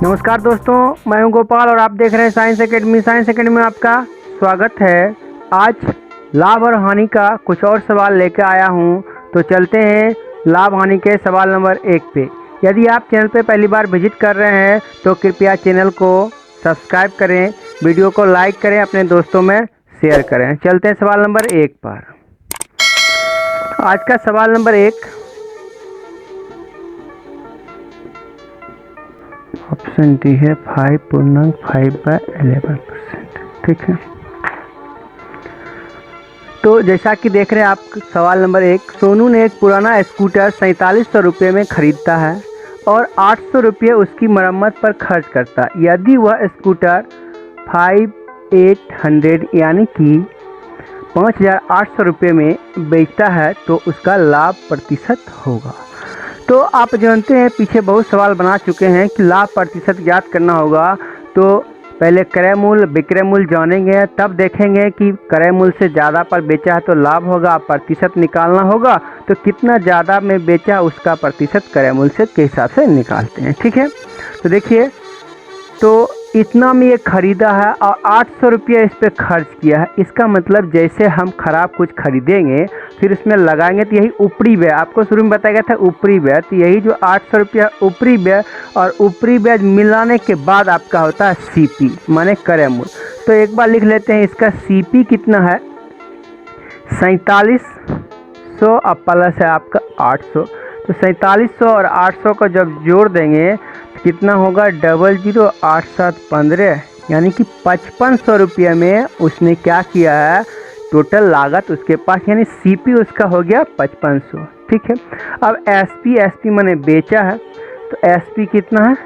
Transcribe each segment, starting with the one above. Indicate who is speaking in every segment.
Speaker 1: नमस्कार दोस्तों, मैं हूं गोपाल और आप देख रहे हैं साइंस एकेडमी। साइंस एकेडमी में आपका स्वागत है। आज लाभ और हानि का कुछ और सवाल लेकर आया हूं, तो चलते हैं लाभ हानि के सवाल नंबर 1 पे। यदि आप चैनल पे पहली बार विजिट कर रहे हैं तो कृपया चैनल को सब्सक्राइब करें, वीडियो को लाइक करें, अपने दोस्तों में शेयर करें। चलते हैं सवाल नंबर 1 पर। आज का सवाल नंबर 1, ऑप्शन डी है 5.5/11%। ठीक है, तो जैसा कि देख रहे हैं आप सवाल नंबर 1, सोनू ने एक पुराना स्कूटर 4700 रुपये में खरीदता है और 800 रुपये उसकी मरम्मत पर खर्च करता। यदि वह स्कूटर 5800 यानी कि 5800 रुपये में बेचता है तो उसका लाभ प्रतिशत होगा। तो आप जानते हैं पीछे बहुत सवाल बना चुके हैं कि लाभ प्रतिशत ज्ञात करना होगा, तो पहले क्रय मूल्य विक्रय मूल्य जानेंगे, तब देखेंगे कि क्रय मूल्य से ज़्यादा पर बेचा है तो लाभ होगा, प्रतिशत निकालना होगा तो कितना ज़्यादा में बेचा उसका प्रतिशत क्रय मूल्य से के हिसाब से निकालते हैं। ठीक है, तो देखिए, तो इतना में ये खरीदा है और 800 रुपये इस पर खर्च किया है। इसका मतलब जैसे हम खराब कुछ खरीदेंगे फिर उसमें लगाएंगे तो यही ऊपरी व्यय, आपको शुरू में बताया गया था ऊपरी व्यय, तो यही जो 800 रुपया ऊपरी व्यय और ऊपरी व्यय मिलाने के बाद आपका होता है सीपी माने क्रय मूल्य। तो एक बार लिख लेते हैं, इसका सीपी कितना है 4700 और प्लस है आपका 800। तो 4700 और 800 को जब जोड़ देंगे तो कितना होगा 008715, यानी कि 5500 रुपये में उसने क्या किया है, टोटल लागत उसके पास, यानी सीपी उसका हो गया 5500। ठीक है, अब एसपी मैंने बेचा है तो एसपी कितना है,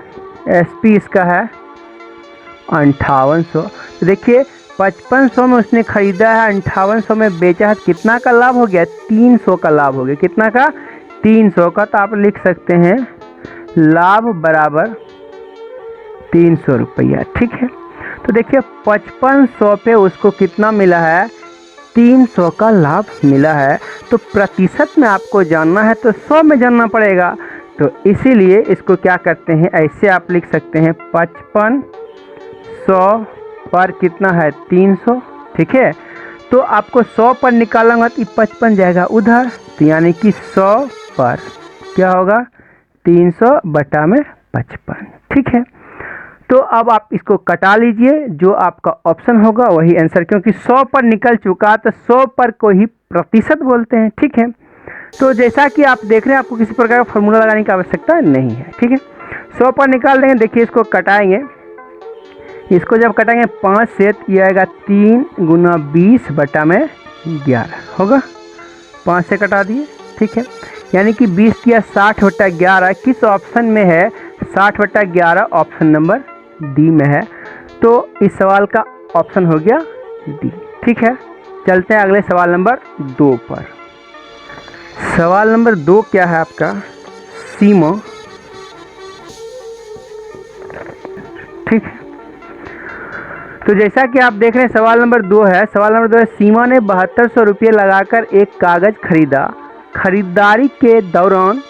Speaker 1: एसपी इसका है 5800। तो देखिए 5500 में उसने खरीदा है, 5800 में बेचा है, कितना का लाभ हो गया 300 का लाभ हो गया। कितना का 300 का, तो आप लिख सकते हैं लाभ बराबर 300 रुपया। ठीक है, तो देखिए 5500 पे उसको कितना मिला है 300 का लाभ मिला है। तो प्रतिशत में आपको जानना है तो 100 में जानना पड़ेगा, तो इसीलिए इसको क्या करते हैं, ऐसे आप लिख सकते हैं 5500 पर कितना है 300। ठीक है, तो आपको 100 पर निकालेंगे तो 55 जाएगा उधर, तो यानी कि 100 पर क्या होगा 300 बटा में 55। ठीक है, तो अब आप इसको कटा लीजिए, जो आपका ऑप्शन होगा वही आंसर, क्योंकि 100 पर निकल चुका तो 100 पर को ही प्रतिशत बोलते हैं। ठीक है, तो जैसा कि आप देख रहे हैं आपको किसी प्रकार का फॉर्मूला लगाने की आवश्यकता नहीं है। ठीक है, 100 पर निकाल देंगे, देखिए इसको कटाएंगे, इसको जब कटाएंगे 5 से ये आएगा 3 गुना 20 बटा में 11 होगा, 5 से कटा दिए। ठीक है, यानी कि 20 किया 60 बटा 11, किस ऑप्शन में है 60 बटा 11, ऑप्शन नंबर डी में है। तो इस सवाल का ऑप्शन हो गया डी। ठीक है, चलते हैं अगले सवाल नंबर 2 पर। सवाल नंबर 2 क्या है आपका, सीमा। ठीक है, तो जैसा कि आप देख रहे हैं सवाल नंबर 2 है। सवाल नंबर 2 है, सीमा ने 7200 रुपये लगाकर एक कागज़ खरीदा। खरीदारी के दौरान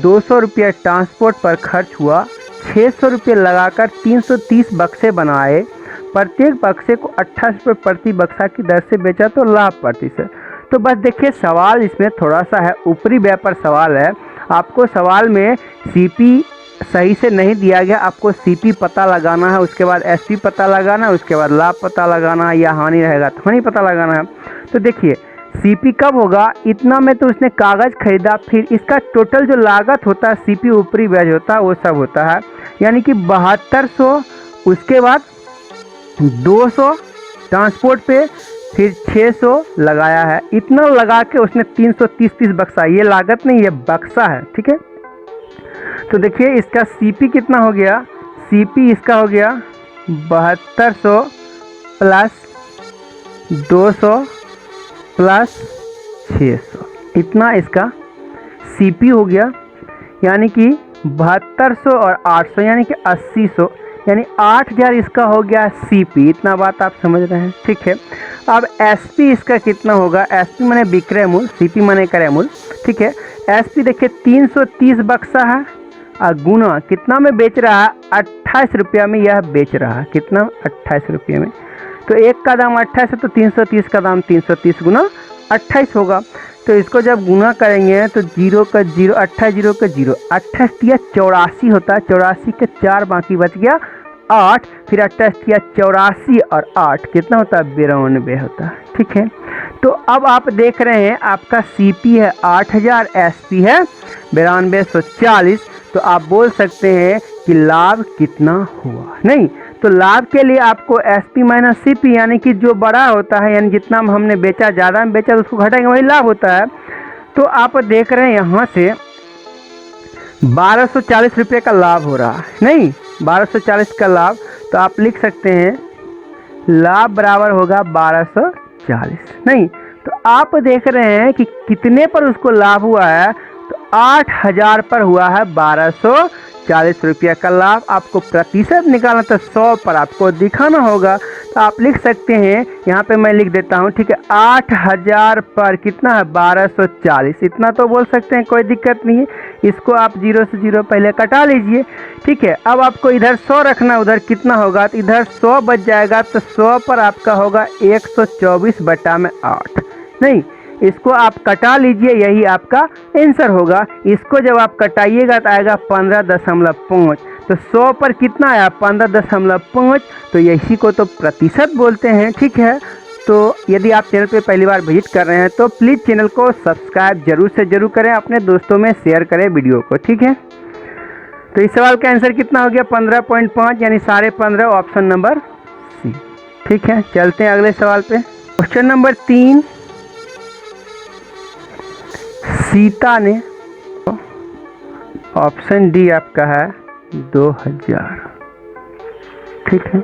Speaker 1: 200 रुपये ट्रांसपोर्ट पर खर्च हुआ। 600 रुपये लगाकर 330 बक्से बनाए। प्रत्येक बक्से को 28 रुपये प्रति बक्सा की दर से बेचा तो लाभ प्रतिशत। तो बस देखिए सवाल इसमें थोड़ा सा है, ऊपरी व्यय पर सवाल है। आपको सवाल में सीपी सही से नहीं दिया गया, आपको सीपी पता लगाना है, उसके बाद एसपी पता लगाना है, उसके बाद लाभ पता लगाना है, या हानि रहेगा तो हानि पता लगाना है। तो देखिए सीपी कब होगा, इतना में तो उसने कागज़ खरीदा, फिर इसका टोटल जो लागत होता है सीपी ऊपरी ब्याज होता है वो सब होता है, यानी कि 7200, उसके बाद 200 ट्रांसपोर्ट पे, फिर 600 लगाया है, इतना लगा के उसने 330 पीस बक्सा, ये लागत नहीं ये बक्सा है। ठीक है, तो देखिए इसका सीपी कितना हो गया, सीपी इसका हो गया 7200 प्लस 200 प्लस 600, इतना इसका सीपी हो गया, यानी कि 7200 और 800 यानी कि 8000, यानी 8000 इसका हो गया सीपी। इतना बात आप समझ रहे हैं। ठीक है, अब एसपी इसका कितना होगा, एसपी माने विक्रय मूल्य, सीपी माने क्रय मूल्य। ठीक है, एसपी देखिए 330 बक्सा है और गुना कितना में बेच रहा है 28 रुपया में यह बेच रहा है। कितना? 28 रुपये में। तो एक का दाम 28 है तो 330 का दाम 330 गुना 28 होगा। तो इसको जब गुना करेंगे तो 0 का 0, 28 0 का 0, 28 तिया 84 होता है। 84 के 4 बाकी बच गया 8, फिर 28 तिया 84 और 8 कितना होता है? 92 होता है। ठीक है, तो अब आप देख रहे हैं आपका CP है 8000, SP है 9240। तो आप बोल सकते हैं कि लाभ कितना हुआ। नहीं, तो लाभ के लिए आपको SP माइनस CP यानी कि जो बड़ा होता है, यानी जितना हमने बेचा, ज़्यादा में बेचा तो उसको घटाएंगे, वही लाभ होता है। तो आप देख रहे हैं यहाँ से 1240 रुपये का लाभ हो रहा है। नहीं, 1240 का लाभ, तो आप लिख सकते हैं लाभ बराबर होगा 1240। नहीं, तो आप देख रहे हैं कि कितने पर उसको लाभ हुआ है, तो 8000 पर हुआ है 1240 रुपये का लाभ। आपको प्रतिशत निकालना तो 100 पर आपको दिखाना होगा। तो आप लिख सकते हैं, यहाँ पे मैं लिख देता हूँ, ठीक है, 8000 पर कितना है? 1240। इतना तो बोल सकते हैं, कोई दिक्कत नहीं है। इसको आप 0 से 0 पहले कटा लीजिए। ठीक है, अब आपको इधर 100 रखना, उधर कितना होगा? तो इधर 100 बच जाएगा, तो 100 पर आपका होगा 124/8। नहीं, इसको आप कटा लीजिए, यही आपका आंसर होगा। इसको जब आप कटाइएगा तो आएगा 15.5। तो 100 पर कितना आया? 15.5। तो इसी को तो प्रतिशत बोलते हैं। ठीक है, तो यदि आप चैनल पे पहली बार विजिट कर रहे हैं तो प्लीज़ चैनल को सब्सक्राइब जरूर से जरूर करें, अपने दोस्तों में शेयर करें वीडियो को। ठीक है, तो इस सवाल का आंसर कितना हो गया? 15.5 यानी 15.5, ऑप्शन नंबर सी। ठीक है, चलते हैं अगले सवाल पे। क्वेश्चन नंबर 3, सीता ने, ऑप्शन डी आपका है 2000। ठीक है,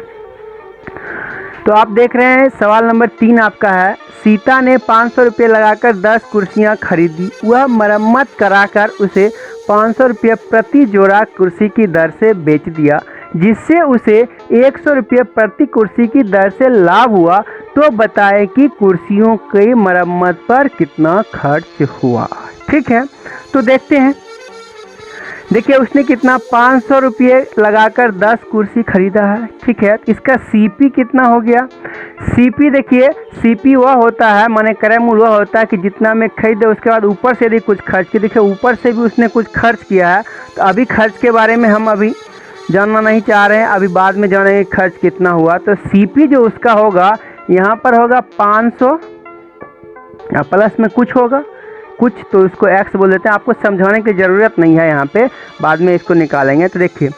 Speaker 1: तो आप देख रहे हैं सवाल नंबर 3 आपका है, सीता ने 500 रुपये लगाकर 10 कुर्सियां खरीदी। वह मरम्मत कराकर उसे 500 रुपये प्रति जोड़ा कुर्सी की दर से बेच दिया, जिससे उसे 100 रुपये प्रति कुर्सी की दर से लाभ हुआ। तो बताए कि कुर्सियों की मरम्मत पर कितना खर्च हुआ। ठीक है, तो देखते हैं। देखिए, उसने कितना 500 रुपये लगाकर 10 कुर्सी खरीदा है। ठीक है, इसका CP कितना हो गया? CP देखिए, CP वह होता है, माने क्रय मूल्य वह होता है कि जितना में खरीदे उसके बाद ऊपर से यदि कुछ खर्च किया। देखिए, ऊपर से भी उसने कुछ खर्च किया है। तो अभी खर्च के बारे में हम अभी जानना नहीं चाह रहे हैं, अभी बाद में जानेंगे खर्च कितना हुआ। तो CP जो उसका होगा यहाँ पर होगा 500, प्लस में कुछ होगा कुछ, तो उसको x बोल देते हैं। आपको समझाने की ज़रूरत नहीं है यहाँ पे, बाद में इसको निकालेंगे। तो देखिए,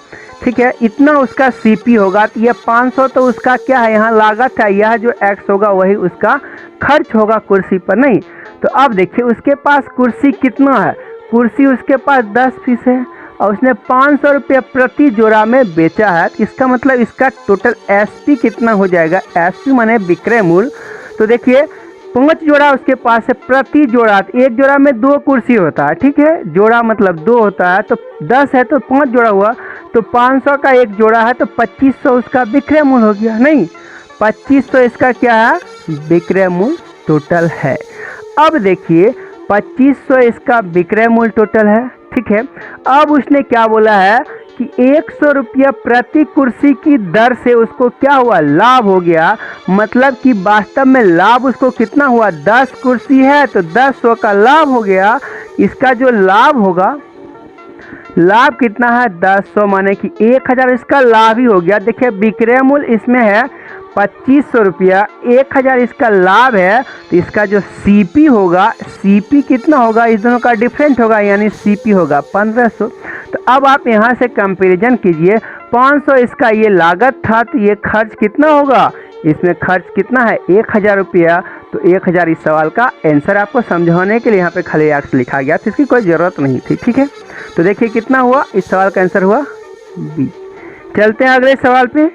Speaker 1: ठीक है, इतना उसका CP होगा। तो ये 500 तो उसका क्या है? यहाँ लागत है। यह जो x होगा वही उसका खर्च होगा कुर्सी पर। नहीं, तो अब देखिए उसके पास कुर्सी कितना है? कुर्सी उसके पास 10 पीस है और उसने 500 रुपये प्रति जोड़ा में बेचा है। इसका मतलब इसका टोटल SP कितना हो जाएगा? SP माने विक्रय मूल्य। तो देखिए 5 जोड़ा उसके पास है प्रति जोड़ा। एक जोड़ा में 2 कुर्सी होता है। ठीक है, जोड़ा मतलब 2 होता है, तो 10 है तो 5 जोड़ा हुआ, तो 500 का एक जोड़ा है, तो 2500 उसका विक्रय मूल्य हो गया। नहीं, 2500 इसका क्या है? विक्रय मूल्य टोटल है। अब देखिए 2500 इसका विक्रय मूल्य टोटल है। ठीक है, अब उसने क्या बोला है कि 100 रुपया प्रति कुर्सी की दर से उसको क्या हुआ? लाभ हो गया। मतलब कि वास्तव में लाभ उसको कितना हुआ? 10 कुर्सी है तो 1000 का लाभ हो गया। इसका जो लाभ होगा, लाभ कितना है? 1000, माने कि 1000 इसका लाभ ही हो गया। देखिए विक्रय मूल्य इसमें है 2500 रुपया, 1000 इसका लाभ है, तो इसका जो CP होगा, CP कितना होगा? इस दोनों का डिफरेंट होगा, यानी CP होगा 1500। तो अब आप यहाँ से कंपैरिजन कीजिए, 500 इसका ये लागत था, तो ये खर्च कितना होगा? इसमें खर्च कितना है? 1000 रुपया। तो 1000 इस सवाल का आंसर आपको समझाने के लिए यहाँ पे खाली एक्स लिखा गया, तो इसकी कोई ज़रूरत नहीं थी। ठीक है, तो देखिए कितना हुआ? इस सवाल का आंसर हुआ B। चलते हैं अगले सवाल पे।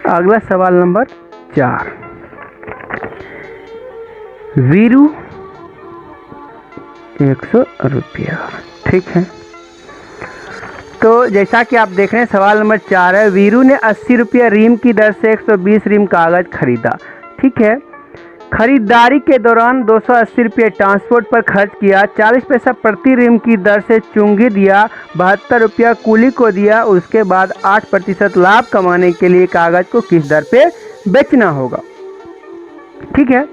Speaker 1: अगला सवाल नंबर 4, वीरू 100 रुपया। ठीक है, तो जैसा कि आप देख रहे हैं सवाल नंबर 4 है, वीरू ने 80 रुपया रीम की दर से 120 रीम कागज खरीदा। ठीक है, खरीदारी के दौरान 280 रुपये ट्रांसपोर्ट पर खर्च किया, 40 पैसा प्रति रिम की दर से चुंगी दिया, 72 रुपया कूली को दिया। उसके बाद 8% लाभ कमाने के लिए कागज़ को किस दर पे बेचना होगा। ठीक है,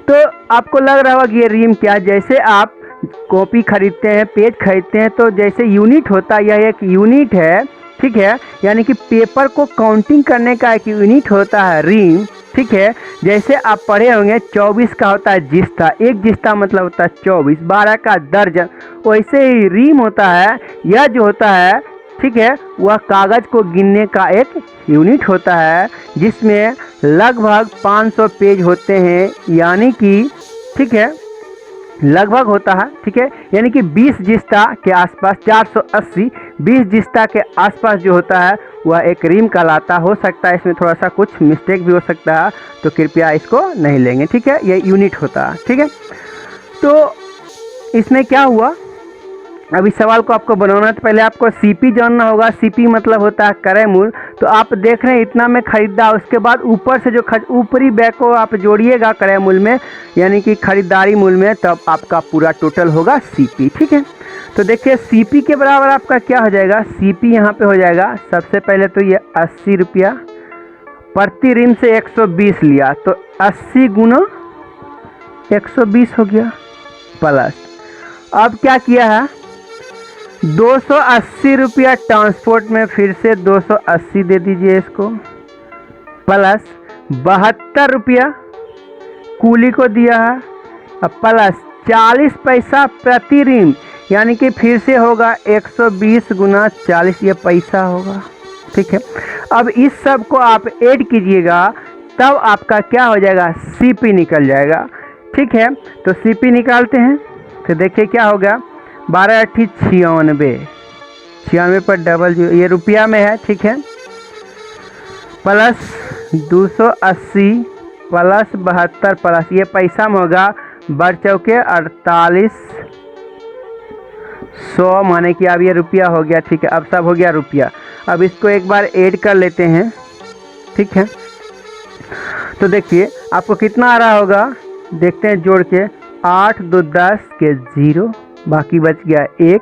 Speaker 1: तो आपको लग रहा होगा कि ये रिम क्या, जैसे आप कॉपी खरीदते हैं, पेज खरीदते हैं, तो जैसे यूनिट होता है, यह एक यूनिट है। ठीक है, यानी कि पेपर को काउंटिंग करने का एक यूनिट होता है रिम। ठीक है, जैसे आप पढ़े होंगे 24 का होता है जिस्ता, एक जिस्ता मतलब होता है 24, 12 का दर्जन, वैसे ही रिम होता है। यह जो होता है, ठीक है, वह कागज़ को गिनने का एक यूनिट होता है, जिसमें लगभग 500 पेज होते हैं, यानी कि ठीक है लगभग होता है। ठीक है, यानी कि 20 जिस्ता के आसपास, 480, 20 जिस्ता के आसपास जो होता है वह एक रिम कहलाता। हो सकता है इसमें थोड़ा सा कुछ मिस्टेक भी हो सकता है, तो कृपया इसको नहीं लेंगे। ठीक है, ये यूनिट होता है। ठीक है, तो इसमें क्या हुआ, अब इस सवाल को आपको बनाना है तो पहले आपको सीपी जानना होगा। सीपी मतलब होता है क्रय मूल्य। तो आप देख रहे हैं इतना में खरीदा, उसके बाद ऊपर से जो ऊपरी बैग को आप जोड़िएगा क्रय मूल्य में, यानी कि खरीदारी मूल्य में, तब आपका पूरा टोटल होगा सीपी। ठीक है, तो देखिए सीपी के बराबर आपका क्या हो जाएगा, सीपी यहाँ पे हो जाएगा। सबसे पहले तो ये 80 रुपया प्रति रिम से 120 लिया, तो 80 गुना 120 हो गया, प्लस अब क्या किया है 280 रुपया ट्रांसपोर्ट में, फिर से 280 दे दीजिए इसको, प्लस 72 रुपया कूली को दिया है, अब प्लस 40 पैसा प्रति रिम, यानी कि फिर से होगा 120 गुना 40, ये पैसा होगा। ठीक है, अब इस सब को आप ऐड कीजिएगा, तब आपका क्या हो जाएगा, सीपी निकल जाएगा। ठीक है, तो सीपी निकालते हैं, तो देखिए क्या होगा, 12 8 96, 96 पर डबल जीरो, ये रुपया में है। ठीक है, प्लस 280 प्लस 72 प्लस ये पैसा में होगा, बढ़ चौके 4800, माने कि अब ये रुपया हो गया। ठीक है, अब सब हो गया रुपया। अब इसको एक बार ऐड कर लेते हैं। ठीक है, तो देखिए आपको कितना आ रहा होगा, देखते हैं जोड़ के, 8 2 10 के 0, बाकी बच गया 1,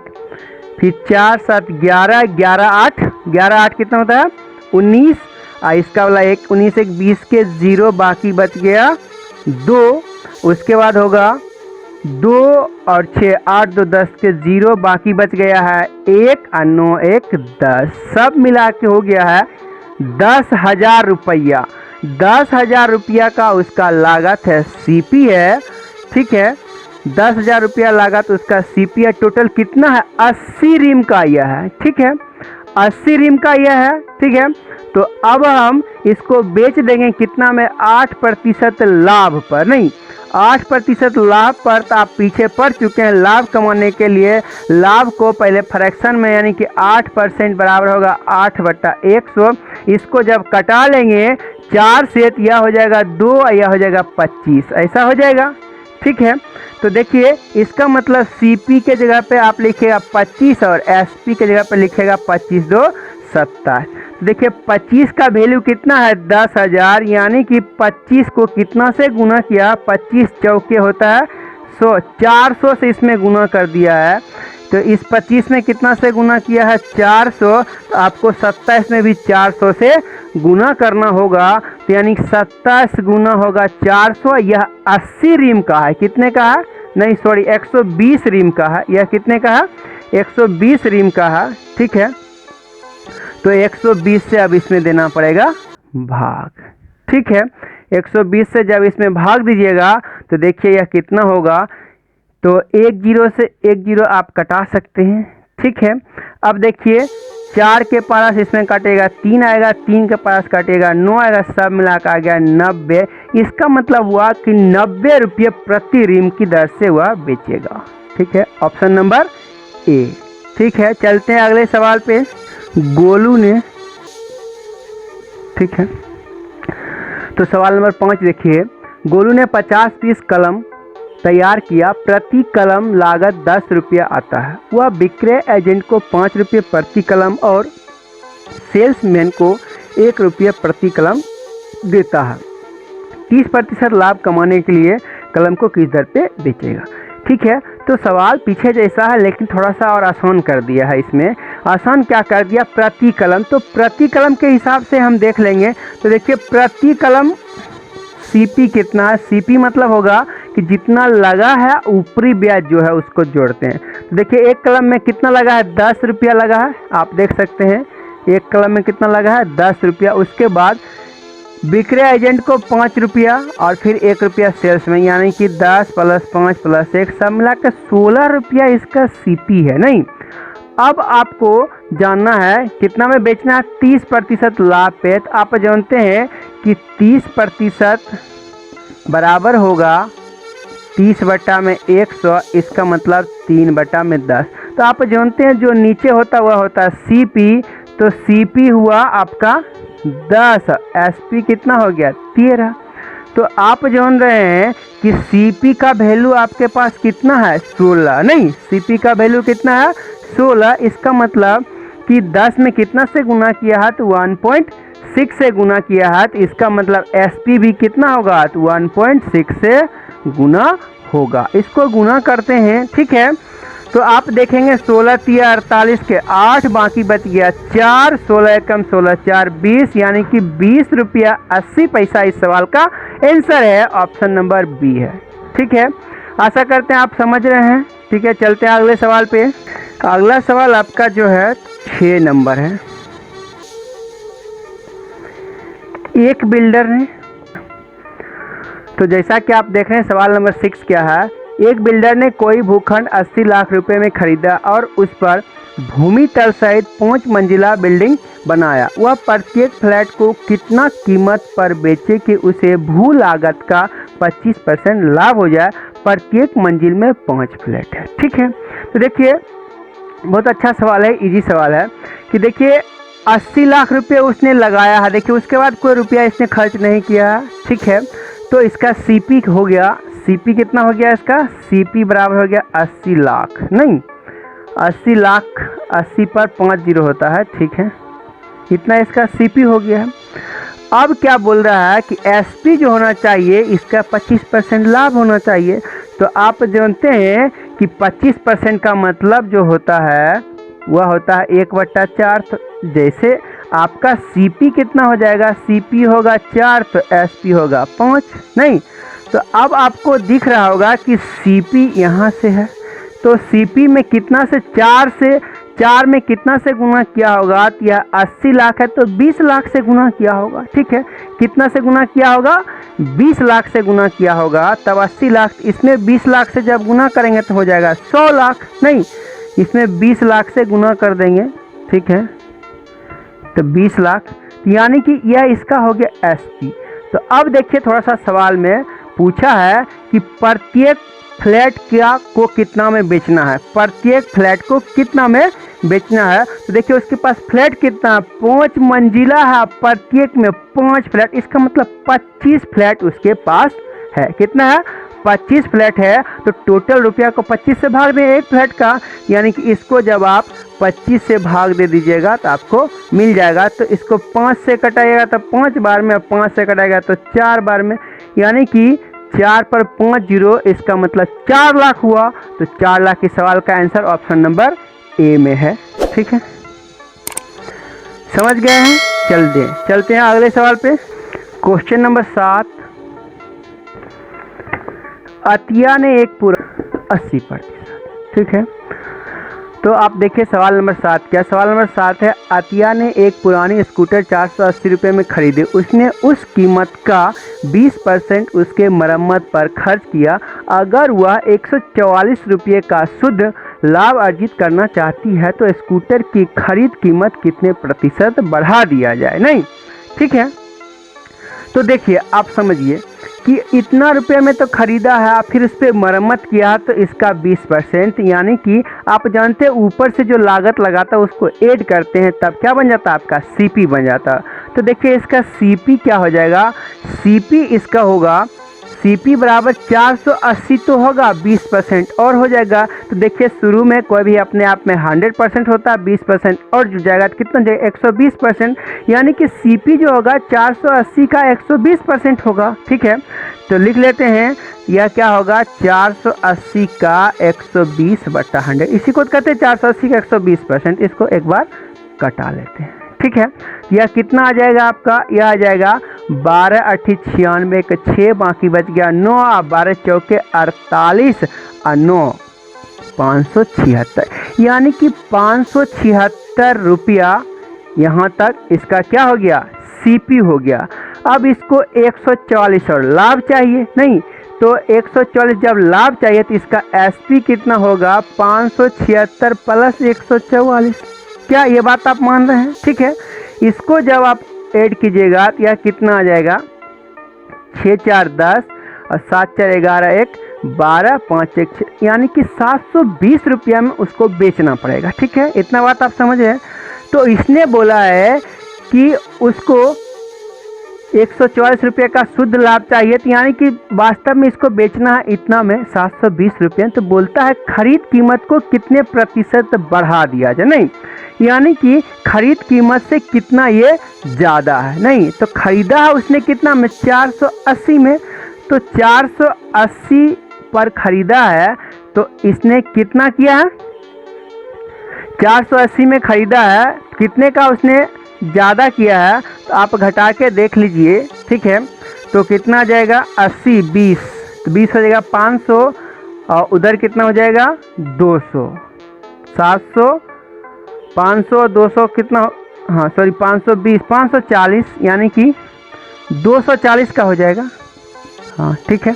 Speaker 1: फिर 4 7 11, 11 8, 11 8 कितना होता है 19, इसका वाला 1, 19 1 20 के 0, बाकी बच गया 2। उसके बाद होगा 2 और 6 8 2 10 के 0, बाकी बच गया है 1 और 9 1 10, सब मिला के हो गया है 10,000 रुपया। 10,000 रुपया का उसका लागत है, सीपी है। ठीक है, 10,000 रुपया लागत उसका सीपी है। टोटल कितना है, 80 रिम का यह है। ठीक है, 80 रिम का यह है। ठीक है, तो अब हम इसको बेच देंगे कितना में, 8% लाभ पर, नहीं 8% लाभ पर। तो आप पीछे पड़ चुके हैं, लाभ कमाने के लिए लाभ को पहले फ्रैक्शन में, यानी कि 8% बराबर होगा 8/100। इसको जब कटा लेंगे 4 से, यह हो जाएगा 2, यह हो जाएगा 25, ऐसा हो जाएगा। ठीक है, तो देखिए इसका मतलब सीपी के जगह पे आप लिखिएगा 25 और एसपी के जगह पे लिखिएगा 25 2 27। देखिए 25 का वैल्यू कितना है, 10,000, यानी कि 25 को कितना से गुना किया, 25 चौके होता है 100, 400 से इसमें गुना कर दिया है। तो इस 25 में कितना से गुना किया है, 400, तो आपको 27 में भी 400 से गुना करना होगा। तो यानी 27 गुना होगा 400, यह 80 रिम का है। कितने का है, नहीं सॉरी 120 रिम का है। यह कितने का है, 120 रिम का है। ठीक है, तो 120 से अब इसमें देना पड़ेगा भाग। ठीक है, 120 से जब इसमें भाग दीजिएगा तो देखिए यह कितना होगा, तो 1 0 से 1 0 आप कटा सकते हैं। ठीक है, अब देखिए 4 के पास इसमें काटेगा, 3 आएगा, 3 के पास काटेगा 9 आएगा, सब मिला कर आ गया 90। इसका मतलब हुआ कि 90 रुपये प्रति रिम की दर से वह बेचेगा। ठीक है, ऑप्शन नंबर ए। ठीक है, चलते हैं अगले सवाल पे। गोलू ने, ठीक है, तो सवाल नंबर 5 देखिए, गोलू ने 50 पीस कलम तैयार किया, प्रति कलम लागत 10 रुपया आता है। वह विक्रय एजेंट को 5 रुपये प्रति कलम और सेल्समैन को 1 रुपये प्रति कलम देता है। 30% लाभ कमाने के लिए कलम को किस दर पे बेचेगा। ठीक है, तो सवाल पीछे जैसा है लेकिन थोड़ा सा और आसान कर दिया है। इसमें आसान क्या कर दिया, प्रति कलम। तो प्रति कलम के हिसाब से हम देख लेंगे। तो देखिए प्रति कलम सीपी कितना है, सीपी मतलब होगा कि जितना लगा है ऊपरी ब्याज जो है उसको जोड़ते हैं। तो देखिए एक कलम में कितना लगा है, 10 रुपया लगा है, आप देख सकते हैं एक कलम में कितना लगा है, 10 रुपया। उसके बाद विक्रय एजेंट को 5 रुपया और फिर 1 रुपया सेल्स में, यानी कि 10 + 5 + 1 सब मिलाकर 16 रुपया इसका सीपी है। नहीं, अब आपको जानना है कितना में बेचना है, 30% लाभ पे। तो आप जानते हैं कि 30% बराबर होगा 30/100, इसका मतलब 3/10। तो आप जानते हैं जो नीचे होता हुआ होता है सीपी, तो सीपी हुआ आपका 10, एसपी कितना हो गया 13। तो आप जान रहे हैं कि सीपी का वैल्यू आपके पास कितना है 16। नहीं, सीपी का वैल्यू कितना है 16। इसका मतलब कि 10 में कितना से गुना किया है, तो 1.6 से गुना किया है। तो इसका मतलब एसपी भी कितना होगा, तो 1.6 से गुना होगा। इसको गुना करते हैं, ठीक है। तो आप देखेंगे 16 × 48 के 8, बाकी बच गया 4, 16 × 16 4 20, यानी कि 20 रुपया 80 पैसा इस सवाल का आंसर है। ऑप्शन नंबर बी है। ठीक है, आशा करते हैं आप समझ रहे हैं। ठीक है, चलते हैं अगले सवाल पे। अगला सवाल आपका जो है 6 नंबर है। एक बिल्डर ने, तो जैसा कि आप देख रहे हैं सवाल नंबर 6 क्या है, एक बिल्डर ने कोई भूखंड 80 लाख रुपए में खरीदा और उस पर भूमि तल सहित 5 मंजिला बिल्डिंग बनाया। वह प्रत्येक फ्लैट को कितना कीमत पर बेचे कि उसे भू लागत का 25% लाभ हो जाए। प्रत्येक मंजिल में 5 फ्लैट है। ठीक है, तो देखिए बहुत अच्छा सवाल है, इजी सवाल है कि देखिए 80 लाख रुपये उसने लगाया है। देखिए उसके बाद कोई रुपया इसने खर्च नहीं किया। ठीक है, तो इसका सीपी हो गया, सीपी कितना हो गया इसका, सीपी बराबर हो गया 80 लाख। नहीं, 80 लाख 80 पर 5 जीरो होता है। ठीक है, इतना इसका सीपी हो गया है। अब क्या बोल रहा है कि एसपी जो होना चाहिए इसका 25% लाभ होना चाहिए। तो आप जानते हैं कि 25% का मतलब जो होता है वह होता है 1/4। तो जैसे आपका सीपी कितना हो जाएगा, सीपी होगा 4 तो एसपी होगा 5। नहीं, तो अब आपको दिख रहा होगा कि सीपी यहाँ से है, तो सीपी में कितना से 4 में कितना से गुना किया होगा, तो यह 80 लाख है तो 20 लाख से गुना किया होगा। ठीक है, कितना से गुना किया होगा, 20 लाख से गुना किया होगा। तब 80 लाख, इसमें 20 लाख से जब गुना करेंगे तो हो जाएगा 100 लाख। नहीं, इसमें 20 लाख से गुना कर देंगे। ठीक है, तो 20 लाख, यानी कि यह इसका हो गया एसपी। तो अब देखिए थोड़ा सा सवाल में पूछा है कि प्रत्येक फ्लैट को कितना में बेचना है, प्रत्येक फ्लैट को कितना में बेचना है। तो देखिए उसके पास फ्लैट कितना, 5 मंजिला है, प्रत्येक में 5 फ्लैट, इसका मतलब 25 फ्लैट उसके पास है। कितना है, 25 फ्लैट है। तो टोटल रुपया को 25 से भाग दें एक फ्लैट का, यानी कि इसको जब आप 25 से भाग दे दीजिएगा तो आपको मिल जाएगा। तो इसको 5 से कटाइएगा तो 5 बार में, 5 से कटाएगा तो 4 बार में, यानी कि 4 पर 5 जीरो, इसका मतलब 4 लाख हुआ। तो 4 लाख के सवाल का आंसर ऑप्शन नंबर ए में है। ठीक है, समझ गए हैं। चलते हैं अगले सवाल पे। क्वेश्चन नंबर 7, अतिया ने एक पूरा 80%। ठीक है, तो आप देखिए सवाल नंबर 7 क्या, सवाल नंबर 7 है, अतिया ने एक पुरानी स्कूटर 480 रुपये में खरीदी। उसने उस कीमत का 20% उसके मरम्मत पर खर्च किया। अगर वह 144 रुपये का शुद्ध लाभ अर्जित करना चाहती है तो स्कूटर की खरीद कीमत कितने प्रतिशत बढ़ा दिया जाए। नहीं, ठीक है, तो देखिए आप समझिए कि इतना रुपये में तो खरीदा है, फिर उस पर मरम्मत किया तो इसका 20%, यानी कि आप जानते हैं ऊपर से जो लागत लगाता है उसको ऐड करते हैं तब क्या बन जाता है, आपका सीपी बन जाता। तो देखिए इसका सीपी क्या हो जाएगा, सीपी इसका होगा CP बराबर 480 तो होगा 20% और हो जाएगा। तो देखिए शुरू में कोई भी अपने आप में 100% होता है, 20% और जुड़ जाएगा तो कितना जाएगा 120%, यानी कि CP जो होगा 480 का 120% होगा। ठीक है, तो लिख लेते हैं यह क्या होगा 480 का 120/100, इसी को कहते हैं 480 का 120%। इसको एक बार कटा लेते हैं। ठीक है, यह कितना आ जाएगा आपका, यह आ जाएगा 12 8 96 का 6 बाकी बच गया 9 और 12 चौके 48 और 9 576, यानी कि 576 रुपया यहाँ तक इसका क्या हो गया CP हो गया। अब इसको 144 और लाभ चाहिए नहीं, तो 144 जब लाभ चाहिए तो इसका SP कितना होगा 576 प्लस 144। क्या ये बात आप मान रहे हैं? ठीक है, इसको जब आप ऐड कीजिएगा तो यह कितना आ जाएगा 6 4 10 और 7 4 11 1 12 5 1 6, यानी कि 720 रुपया में उसको बेचना पड़ेगा। ठीक है, इतना बात आप समझ रहे हैं। तो इसने बोला है कि उसको 144 रुपये का शुद्ध लाभ चाहिए, तो यानी कि वास्तव में इसको बेचना है इतना में 720 रुपये। तो बोलता है खरीद कीमत को कितने प्रतिशत बढ़ा दिया जाए, नहीं यानी कि खरीद कीमत से कितना ये ज़्यादा है, नहीं तो खरीदा है उसने कितना में 480 में, तो 480 पर खरीदा है तो इसने कितना किया है 480 में खरीदा है, कितने का उसने ज़्यादा किया है, तो आप घटा के देख लीजिए। ठीक है, तो कितना आ जाएगा 80 20, तो 20 हो जाएगा 500 और उधर कितना हो जाएगा 200 700 500 200 कितना, हाँ सॉरी 520 540, यानी कि 240 का हो जाएगा। हाँ ठीक है,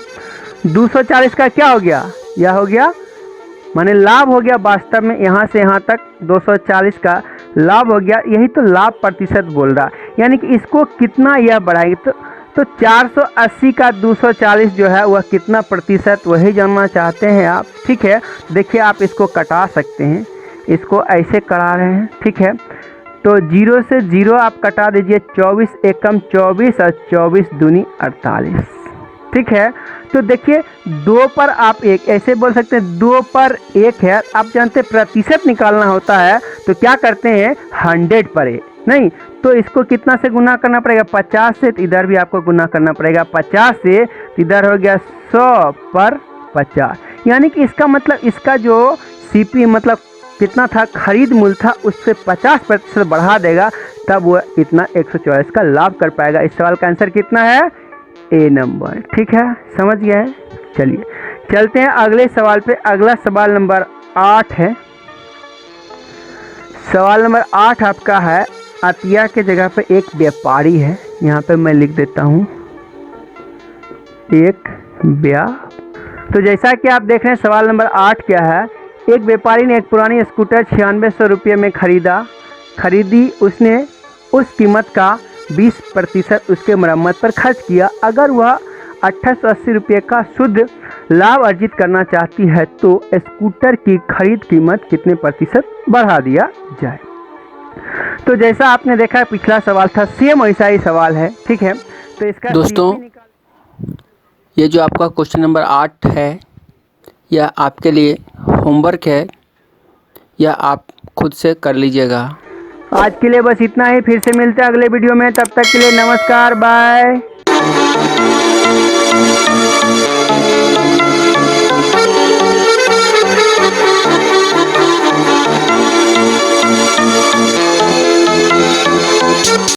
Speaker 1: 240 का क्या हो गया, यह हो गया माने लाभ हो गया। वास्तव में यहाँ से यहाँ तक 240 का लाभ हो गया, यही तो लाभ प्रतिशत बोल रहा, यानी कि इसको कितना यह बढ़ाएगी। तो 480 का 240 जो है वह कितना प्रतिशत, वही जानना चाहते हैं आप। ठीक है, देखिए आप इसको कटा सकते हैं, इसको ऐसे करा रहे हैं। ठीक है, तो 0 से 0 आप कटा दीजिए, 24 एकम 24 और 24 दूनी 48। ठीक है, तो देखिए 2 पर आप 1 ऐसे बोल सकते हैं, 2 पर 1 है। आप जानते हैं प्रतिशत निकालना होता है तो क्या करते हैं 100 पर 1, नहीं तो इसको कितना से गुना करना पड़ेगा 50 से, तो इधर भी आपको गुना करना पड़ेगा 50 से, तो इधर हो गया 100 पर 50, यानी कि इसका मतलब इसका जो CP मतलब कितना था खरीद मूल्य था उससे 50% बढ़ा देगा, तब वह इतना 144 का लाभ कर पाएगा। इस सवाल का आंसर कितना है A नंबर। ठीक है, समझ गया है। चलिए चलते हैं अगले सवाल पे। अगला सवाल नंबर 8 है। सवाल नंबर 8 आपका है, अतिया के जगह पे एक व्यापारी है, यहाँ पे मैं लिख देता हूँ एक तो जैसा कि आप देख रहे हैं सवाल नंबर 8 क्या है, एक व्यापारी ने एक पुरानी स्कूटर 9600 रुपये में खरीदी उसने उस कीमत का 20% उसके मरम्मत पर खर्च किया। अगर वह 2880 रुपये का शुद्ध लाभ अर्जित करना चाहती है तो स्कूटर की खरीद कीमत कितने प्रतिशत बढ़ा दिया जाए। तो जैसा आपने देखा पिछला सवाल था, सेम वैसा ही सवाल है। ठीक है, तो इसका
Speaker 2: दोस्तों ये जो आपका क्वेश्चन नंबर 8 है यह आपके लिए होमवर्क है, यह आप खुद से कर लीजिएगा।
Speaker 1: आज के लिए बस इतना ही, फिर से मिलते हैं अगले वीडियो में, तब तक के लिए नमस्कार, बाय।